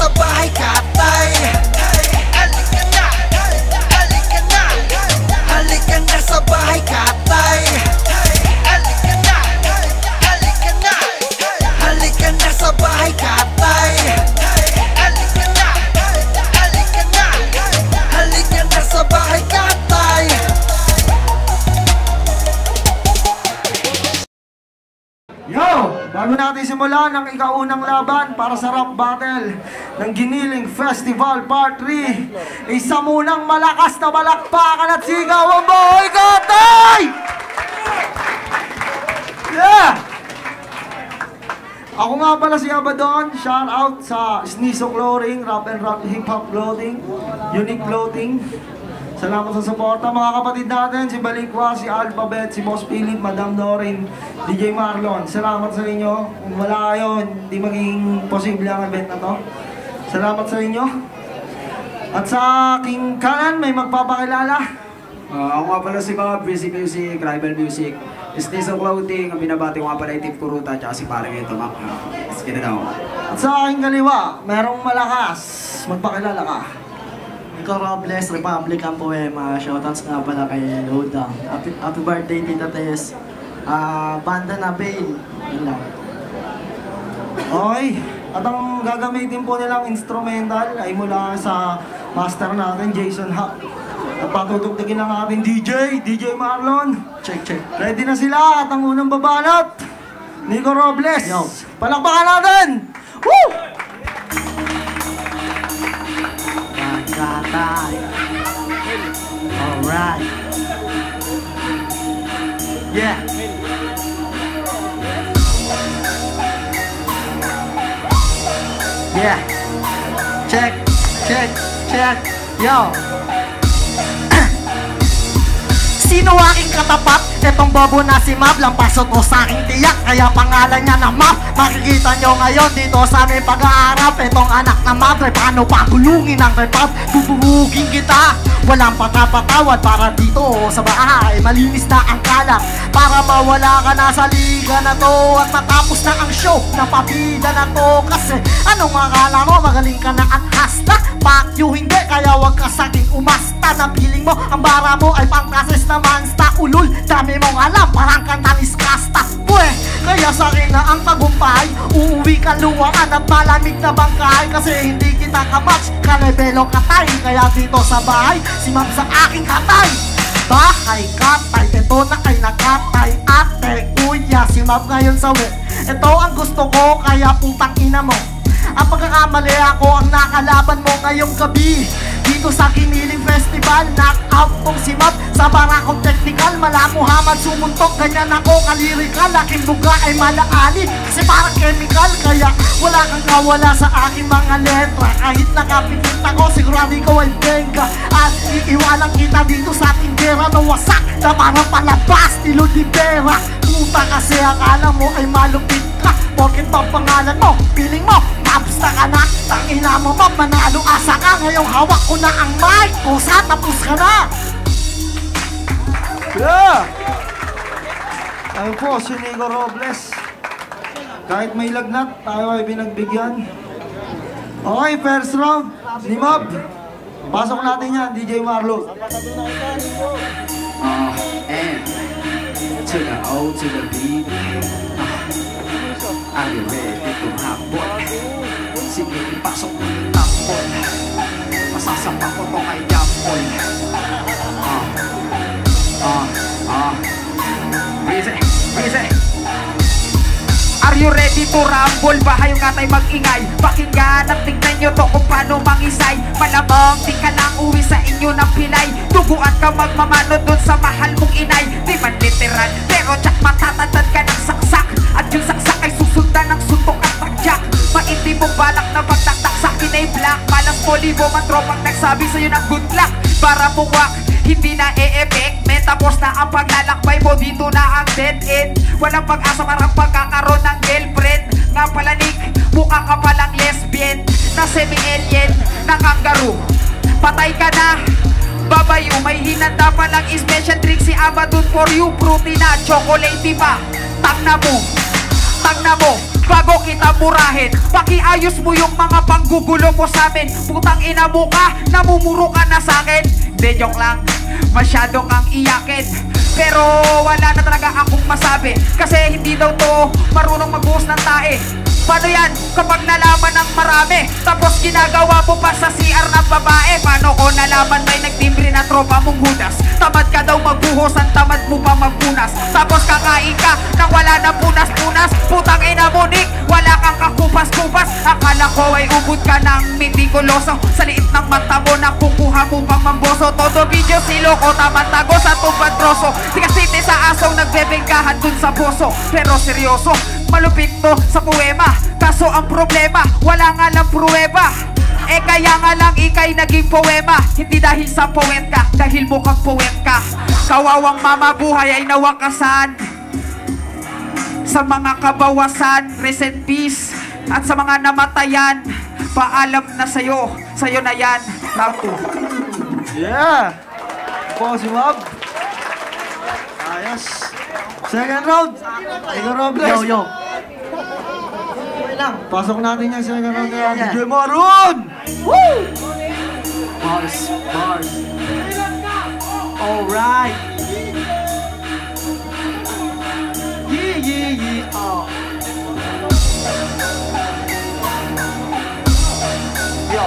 sa bahay katay. Halika na, halika na, halika na sa bahay katay. Halika na, halika na, halika na sa bahay katay. Halika na, halika na, halika na sa bahay katay. Yo! Bago natin simulan ang ikaunang laban para sa rap battle ng Giniling Festival Part 3, isa munang malakas na balakpakan at sigaw ang bahay katay! Yeah! Ako nga pala si Abaddon, shout out sa Sneezo Clothing, Rap and Rap Hip Hop Clothing, Unique Clothing. Salamat sa suporta mga kapatid natin, si Balikwa, si Alphabet, si Boss Philip, Madam Dorin, DJ Marlon. Salamat sa inyo. Kung wala kayo, hindi magiging posible ang event na to. Salamat sa inyo. At sa aking kanan, may magpapakilala. Ako nga pala si Bob, Basic Music, Rival Music, Sneezo Clothing, ang binabati ko nga pala Tip Kuruta, tsaka si parang ito, Mac. Let's get it out. At sa aking kaliwa, merong malakas. Magpakilala ka. Ikaw Robles, Republican Poema, shoutouts nga pala kay Lodang. Happy birthday Tita Tess. Banda na Bale. Yun lang. Okay, at ang gagamitin po nilang instrumental ay mula sa master natin, Jason Hack. At patutugtugin ang ating DJ Marlon. Check. Ready na sila at ang unang babanat, Nico Robles. Yo. Palakpakan natin! Woo! Katay. Alright. Yeah. Yeah. Check. Yo. Sino aking katapat? Etong bobo na si Mab, lampasot o sa aking tiyak, kaya pangalan niya na Mab. Makikita nyo ngayon dito sa aming pag-aarap. Etong anak na madre, paano pagulungin ang repap? Bubugin kita, walang patapatawad para dito sa bahay. Malinis na ang kalang, para mawala ka na sa liga na to. At matapos na ang show, napabida na to. Kasi anong akala mo, magaling ka na at hasta? Fuck you, hindi, kaya wag ka sa'king umasta. Na feeling mo, ang bara mo ay pangkases na mansta. Ulul, dami mong alam, parang kantanis kasta. Pwe, kaya sa'kin na ang tagumpay. Uuwi ka luwaan at malamig na bangkay. Kasi hindi kita kamatch, kalebelo katay. Kaya dito sa bahay, si Ma'am sa aking katay. Bahay katay, ito na ay nakatay. Ate, kuya, si Ma'am ngayon sa web. Ito ang gusto ko, kaya putang ina mo. Ang pagkakamali ako ang nakalaban mo ngayong gabi. Dito sa Giniling Festival, knock-out tong si Mab. Sa barakong technical, mala Muhammad sumuntok. Ganyan ako kalirikal, laking buga ay malaali. Kasi parang chemical, kaya wala kang kawala sa aking mga letra. Kahit nakapikit ako, sigurado ikaw ay benga. At iiwanan kita dito sa ating gera na wasak na parang palabas, tilo di pera. Puta kasi akala mo ay malupit ka. Bakit ba pangalan mo, feeling mo, tapos na ka na. Tangina mo Mab, manalo asa ka. Ngayong hawak ko na ang mic, kusa tapos ka na. Yeah! Ayun po, si Nico Robles. Kahit may lagnat, tayo ay binagbigyan. Okay, first round, ni Mab. Pasok natin yan, DJ Marlo. And to the O to the B. Are you ready to hapon? Sige, ipasok mo yung tapon. Masasapa ko to kay Japon. Breezy. Are you ready to rumble? Bahayo nga tayo mag-ingay. Pakinggan at tignan nyo to kung paano mangisay. Malamang di ka lang uwi sa inyo ng pilay. Duguan ka magmamano dun sa mahal mong inay. Di man literal, pero tsak matatandad ka ng saksak. At yung saksak ay susundan ng suntok at tagyak. Mainti mong balak na pagtaktak sa akin ay black. Malas mo libo man tropang nagsabi sa'yo ng good luck. Para buwak, hindi na e-effect. Tapos na ang paglalakbay mo, dito na ang dead end. Walang pag-asa parang pagkakaroon ng girlfriend. Nga pala Nick, mukha ka palang lesbian. Na semi-alien, na kangaroo. Patay ka na, babayo. May hinanda palang special drink si Abaddon for you. Fruity na, chocolate pa, tangna mo. Tangna mo, bago kita murahin, pakiayos mo yung mga panggugulo mo sa amin. Putang ina mo ka, namumuro ka na sa akin. Hindi, joke lang, masyado kang iyakin. Pero wala na talaga akong masabi, kasi hindi daw to marunong magbuhos ng tae. Paano yan kapag nalaman ng marami, tapos ginagawa mo pa sa CR ng babae? Paano ko nalaman may nagtimbre na tropa mong hudas? Tamad ka daw magbuhos, ang tamad mo pa magpunas. Tapos kakain ka nang wala na punas-punas. Putang ina mo, Nick, wala kang kakupas-kupas. Akala ko ay ubod ka ng mitikuloso. Sa liit ng mata mo, nakukuha mo pang mamboso. Todo video silo ko, tamantago sa tumbadroso. Tikasiti sa asong nagbebengkahan dun sa poso. Pero seryoso, malupit to sa poema. Kaso ang problema, wala nga lang pruweba. Eh kaya nga lang ikay naging poema. Hindi dahil sa poet ka, dahil mukhang poet ka. Kawawang mamabuhay ay nawakasan. Sa mga kabawasan, rest in peace. At sa mga namatayan, paalam na sa'yo. Sa'yo na yan, Rapo. Yeah! Po si Mab. Ayos. Second round. Ikaw, Robles. Yo. Pasok natin yan second round. Yeah. DJ Maroon! Woo! Bars. Alright. Yeah. Oh. Yo.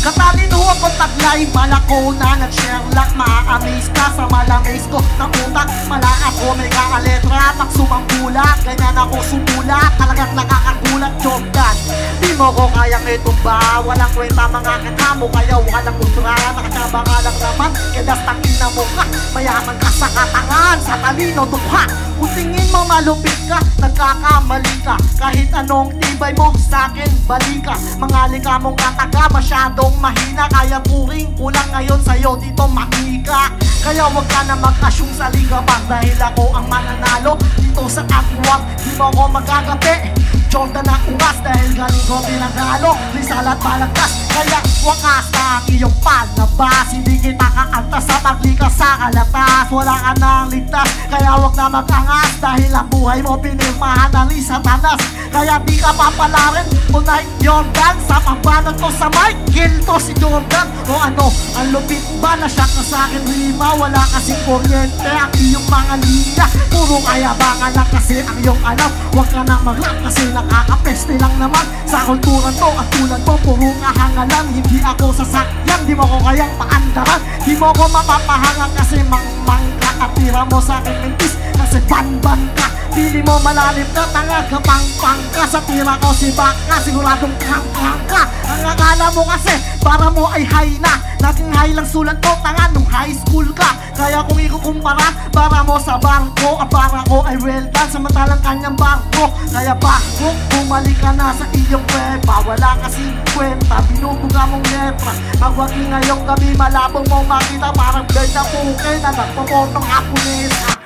Katalinuhan kong taglay, malako na nag-Sherlock. Maa-amaze ka sa malamaze ko ng utak. Mala ako may kaaletra, pag sumangkulak, ganyan ako sumulak, talagang nakakagulat. Jordan, di mo ko kayang itumba. Walang kwenta mga katamo, kaya walang ultra. Nakasaba ka lang naman, kedas tangin na mo ka. Mayaman ka sa katangan, sa talino dukha. Kung tingin mo malupit ka, nagkakamali ka. Kahit anong tibay mo sa'kin, balik ka. Mga lika mong kataga, masyadong mahina. Kaya puring kulang ngayon sa'yo, dito makika. Kaya wag ka na mag-asyong sa liga bang, dahil ako ang mananalo dito sa catwalk. Di mo ko magagapi, Jordan na uras, dahil galing ko pinagalo. Rizal at Balagtas, kaya wakas na ang iyong palabas. Hindi kita kaantas sa paglika sa kalatas. Wala ka nang ligtas, kaya wag na mag-angas, dahil ang buhay mo pinirmahan na ni Satanas. Kaya di ka papalarin, tonight Jordan. Sa pambanat ko sa mic, kill to si Jordan. O ano, ang lupit ba na siya ka sa'kin rima? Wala kasing kuryente ang iyong mga linya. Puro kayabangan lang kasi ang iyong alam. Huwag ka na mag-rap kasi nakakapeste lang naman. Sa kulturan to at tulad mo, puro kahangalan. Hindi ako sasakyan, di mo ko kayang paandaran. Di mo ko mapapahangan kasi mang-mang ka. At tira mo sa'kin mentis kasi ban-ban ka. Pili mo malalim ka, tanga ka, pang-pang ka. Sa tira ko si Baka, siguradong kang-kang ka. Ang akala mo kasi, para mo ay high na. Naging high lang sulat mo, tanga nung high school ka. Kaya kung ikukumpara, para mo sa barko, ang para ko ay well done, samantalang kanyang barko. Kaya bago, bumalik ka na sa iyong kwepa. Wala kasing kwenta, binubuga mong lepra. Magwagi ngayong gabi, malabong mo makita. Parang bird na puke na nagpapotong Apunesa.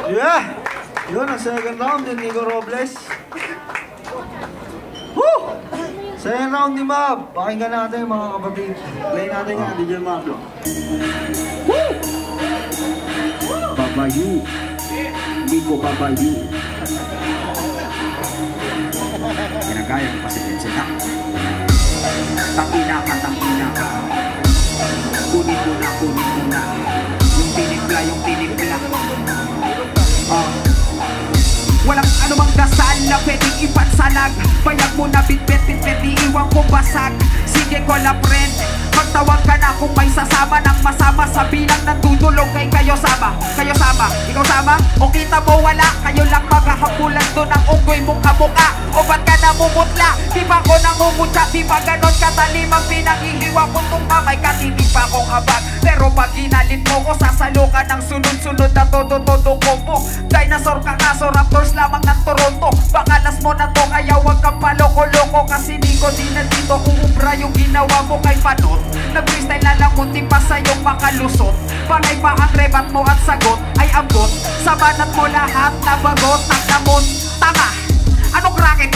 Yeah! Yun ang second round din, Nico Robles. Woo! Second round ni Mab. Pakinggan natin mga kapatid. Play natin nga, DJ Mab. Woo! Babayu, hindi ko babayu. Ginagaya ko pa si Vincent. Takina ka. Kunin mo na. Yung tinimpla. Walang anumang dasal na pwedeng ipansalag. Bayag mo na bitbit, iiwan ko basag. Sige ko la friend, magtawag ka na kung may sasama ng masama. Sa bilang ng dudulog kay kayo sama. Ikaw sama? O kita mo wala, kayo lang maghahabulan doon ang unggoy mong kabuka. O ba't ka namumutla? Di ba ko nangumutya? Di ba ganon katalimang pinanghihiwa ko tong kamay? Katinig pa akong habag. Pero pag ginalit mo ko, sasalo ka ng sunod-sunod na todo-todo combo. Dinosaur ka kaso Raptors lamang ng Toronto. Bakalas mo na to, kaya wag kang paloko-loko. Kasi di ko din nandito kuubra yung ginawa mo kay Panot. Nag-freestyle na lang munti pa sa'yong makalusot. Panay pa ang rebat mo at sagot ay ambot. Sa banat mo lahat na bagot at namon. Tanga! Anong racket?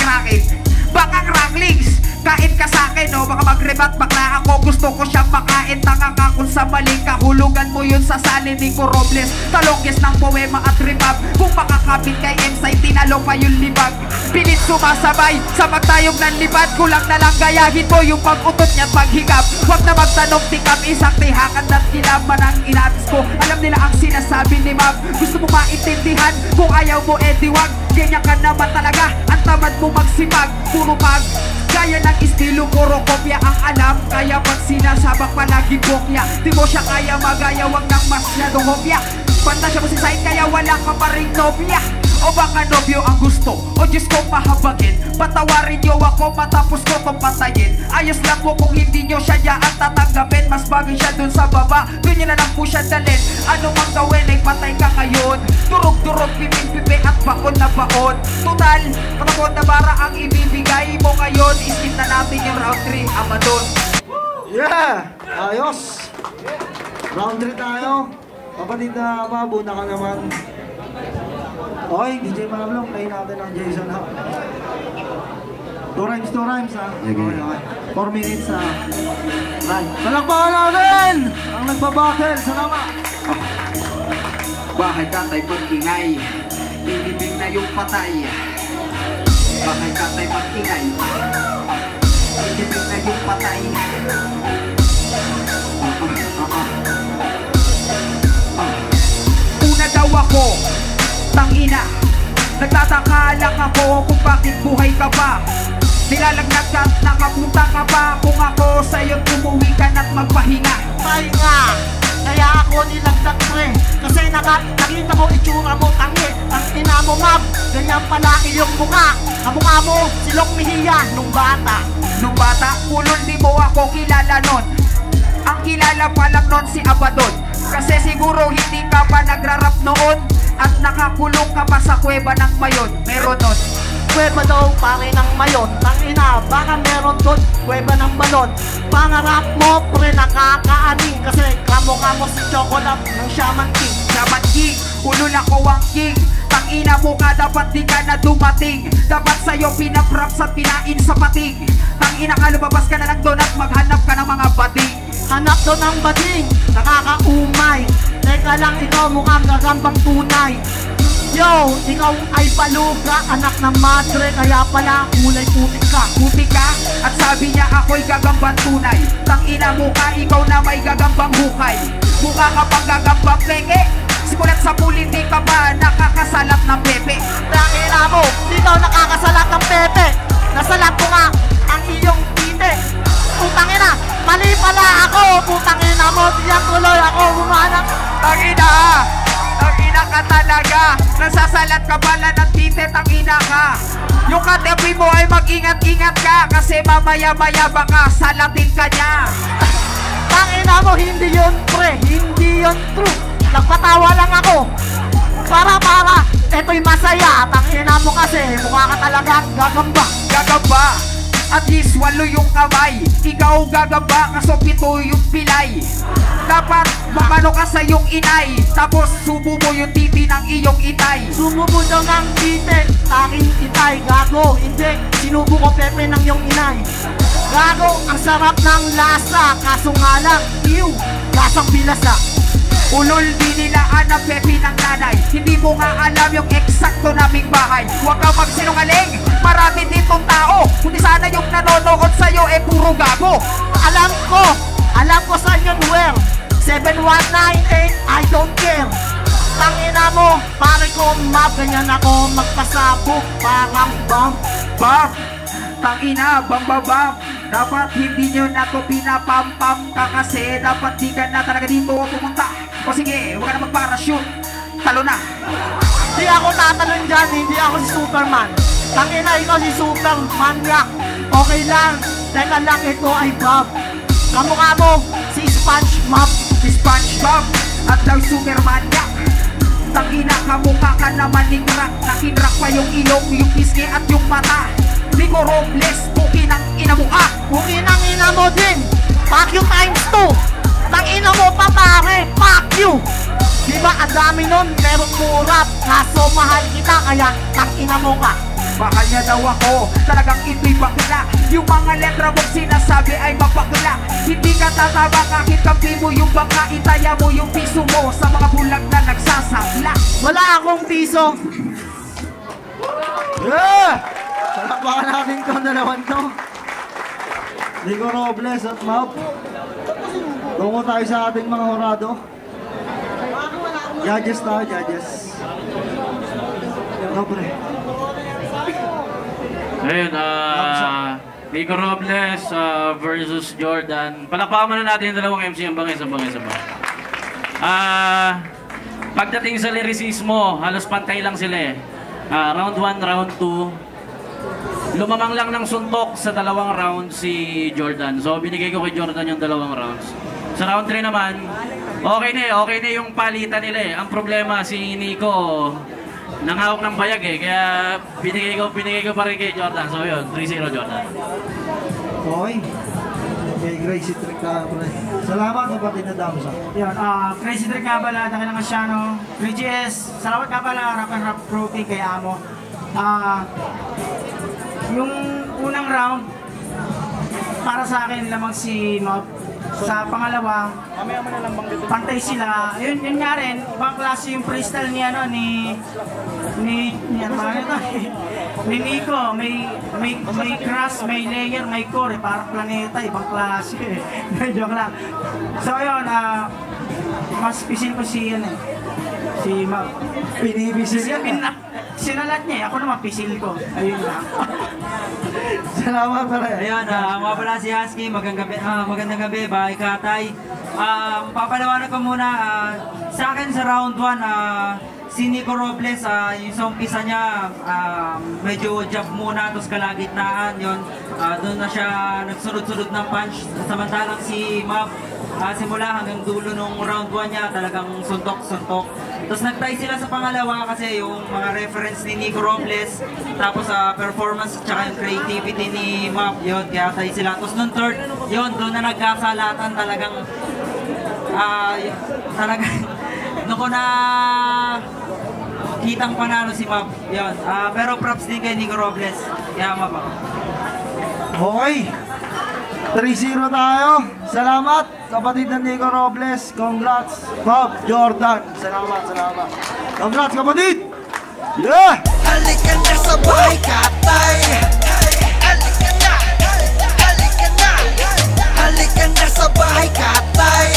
Baka ranglings! Kain ka sa'kin o baka mag-rebat bakla ako. Gusto ko siyang makain. Tanga ka kung sa maling kahulugan mo yun sa salin ni ko Robles. Talongges ng poema at rimab. Kung makakapit kay Emsay, tinalo pa yung libag. Pilit sumasabay sa magtayog ng libad. Kulang na lang gayahin mo yung pag-utot niya't paghigap. Huwag na magtanong tikap, isang tihakan at kilaban ang inatis ko. Alam nila ang sinasabi ni Mab. Gusto mo maintindihan, kung ayaw mo wag. Ganyan ka naman talaga, ang tamad mo magsipag. Puro pag gaya ng estilo, puro kopya ang alam. Kaya pag sinasabak palagi bokya, di mo siya kaya magaya, wag nang masyadong hopya. Banta siya mo si Said kaya wala ka pa rin nobya. O baka nobyo ang gusto, o Diyos ko pahabagin. Patawarin niyo ako matapos ko tong patayin. Ayos lang po kung hindi niyo siya diyaan tatanggapin. Mas bagay siya dun sa baba, dun niyo na lang po siya dalhin. Ano mang gawin ay patay ka ngayon. Durog-durog, pipi-pipi at baon na baon. Total, kapagod na bara ang ibibigay mo ngayon. Iskip na natin yung round 3, Amadon. Yeah! Ayos! Round 3 tayo. Kapatid na mabuna ka naman. Okay, DJ Mablong, play natin ang Jason ha. 2 rhymes ha. Okay. 4 minutes ha. Right. Palakpakan natin! Ang nagbabattle, salamat! Bahay katay pag-ingay, ilibing na yung patay. Bahay katay pag-ingay, ilibing na yung patay. Una daw ako, tangina, nagtataka lang ako kung bakit buhay ka pa. Nilalagnat ka at nakapunta ka pa. Kung ako sa'yo tumuwi ka na't magpahinga. Pahinga, kaya ako nilagdag pre. Kasi nakita mo itsura mo tangi. Ang ina mo Mab, ganyan pala iyong mukha. Kamukha mo silong Mejia nung bata. Nung bata, ulol di mo ako kilala nun. Ang kilala pa lang nun si Abaddon. Kasi siguro hindi ka pa nagrarap noon. At nakakulong ka pa sa kuweba ng Mayon. Meron nun. Kuweba daw pare ng Mayon. Tangina, baka meron doon kuweba ng balon. Pangarap mo pre nakakaaning. Kasi kamukha mo si Chocolate ng Shaman King. Shaman King, ulol ako ang king. Tangina mo ka, dapat di ka na dumating. Dapat sa'yo pinaprops at pinain sa pating. Tangina ka, lumabas ka na lang doon at maghanap ka ng mga bading. Hanap doon ang bading, nakakaumay. Teka lang, ikaw mukhang gagambang tunay. Yo, ikaw ay paluga, anak ng madre. Kaya pala kulay putik ka. Putik ka, at sabi niya ako'y gagambang tunay. Tangina mo ka, ikaw na may gagambang hukay. Mukha ka pang gagambang peke. Simulat sa puli, di ka ba nakakasalat ng pepe? Tangina mo, ikaw nakakasalat ng pepe. Nasalat ko nga ang iyong tite. Putangina, mali pala ako. Putangina mo, diyan tuloy ako bumanak. Tangina, tangina ka talaga. Nasasalat ka pala ng tite, tangina ka. Yung katabi mo ay mag-ingat-ingat ka. Kasi mamaya-maya baka salatin ka niya. Tangina mo, hindi yun pre, hindi yun true. Nagpatawa lang ako. Para, eto'y masaya. Tangina mo kasi, mukha ka talagang gagamba. Gagamba, at least walo yung kamay. Ikaw gagamba, kaso pito yung pilay. Dapat mamano ka sa iyong inay. Tapos subo mo yung titi ng iyong itay. Sumubo daw ng tite, taking itay. Gago, hindi, sinubo ko pepe ng iyong inay. Gago, ang sarap ng lasa. Kaso nga lang, ew, lasang bilasa. Ulol di nila ang pepe ng nanay. Hindi mo nga alam yung eksakto naming bahay. Huwag ka magsinungaling, marami ditong tao. Kundi sana yung nanonood sa'yo eh puro gago. Alam ko saan yung where 7198, I don't care. Tangina mo, pare ko Mab, ganyan ako magpasabog. Parang bomb. Bam, tangina, bam. Dapat hindi nyo na to pinapampam ka. Kasi dapat di ka na talaga dito pumunta. O sige, huwag ka na mag-parachute. Talo na. Di ako tatalon dyan, hindi ako si Superman. Tangina, ikaw si Supermaniac. Okay lang, teka lang, ito ay Bob. Kamukha mo, si SpongeBob. Si SpongeBob at daw Supermaniac. Tangina, kamukha ka naman ni Crack. Nakinrak pa yung ilong, yung pisngi at yung mata. Di ko Robles, buki ng ina mo ah. Buki ng ina mo din. Fuck you times 2. Tangina mo pa pare, fuck you. Diba ang dami nun, pero murap. Kaso mahal kita, kaya tangina mo ka. Mahal niya daw ako, talagang ito'y bakla. Yung mga letra mong sinasabi ay mapakla. Hindi ka tatama kahit kampi mo yung baka. Itaya mo yung piso mo sa mga bulag na nagsasakla. Wala akong piso. Palakpakan natin itong dalawan to. Nico Robles at Map. Tungo tayo sa ating mga horado. Judges tayo, judges. No, pre. Ayun, Nico Robles versus Jordan. Palakpakan muna natin yung dalawang MC. Ang bangis. Pagdating sa lyricismo, halos pantay lang sila eh. Round 1, round 2. Lumamang lang ng suntok sa dalawang rounds si Jordan. So binigay ko kay Jordan yung dalawang rounds. Sa round 3 naman, okay na yung palitan nila eh. Ang problema si Nico, nangahawak ng bayag eh. Kaya binigay ko pa rin kay Jordan. So yun, 3-0 Jordan. Okay. Okay, Crazy Trick ka pre. Salamat kapatid na Damsa. Yun, Crazy Trick ka pala, Daki ng Asyano, 3GS, salamat ka pala, Rap and Rap Pro kay Amo. Yung unang round, para sa akin lamang si Mob. Sa pangalawa, pantay sila. Yun nga rin, ibang klase yung freestyle ni Nico. May crush, may layer, may core. Parang planeta, ibang klase. Joke lang. So yun, mas pisil ko si Mob. Pinibisil yan. Sinalat niya eh, ako naman pisil ko. Ayun lang. Salamat pare. Ayun, mga pala si Husky, magandang gabi, Bahay Katay. Papalawanan ko muna, sa akin sa round 1, si Nico Robles, yung sa umpisa niya, medyo jab muna, tapos kalagitnaan, yun. Doon na siya nagsunod-sunod ng punch, samantalang si Mab, simula hanggang dulo nung round 1 niya, talagang suntok-suntok. Tapos nagtay sila sa pangalawa kasi yung mga reference ni Nico Robles, tapos performance at saka yung creativity ni Map, yun, kaya tay sila. Tapos nung third, yun, doon na nagkasalatan talagang, doon ko na kitang panalo si Map, yun. Pero props din kay Nico Robles, kaya Map ako. Okay. 3-0 tayo. Salamat, kapatid na Nico Robles. Congrats, Bob Jordan. Salamat. Congrats, kapatid! Yeah! Halika na sa bahay, Katay. Halika na. Halika na sa bahay, Katay.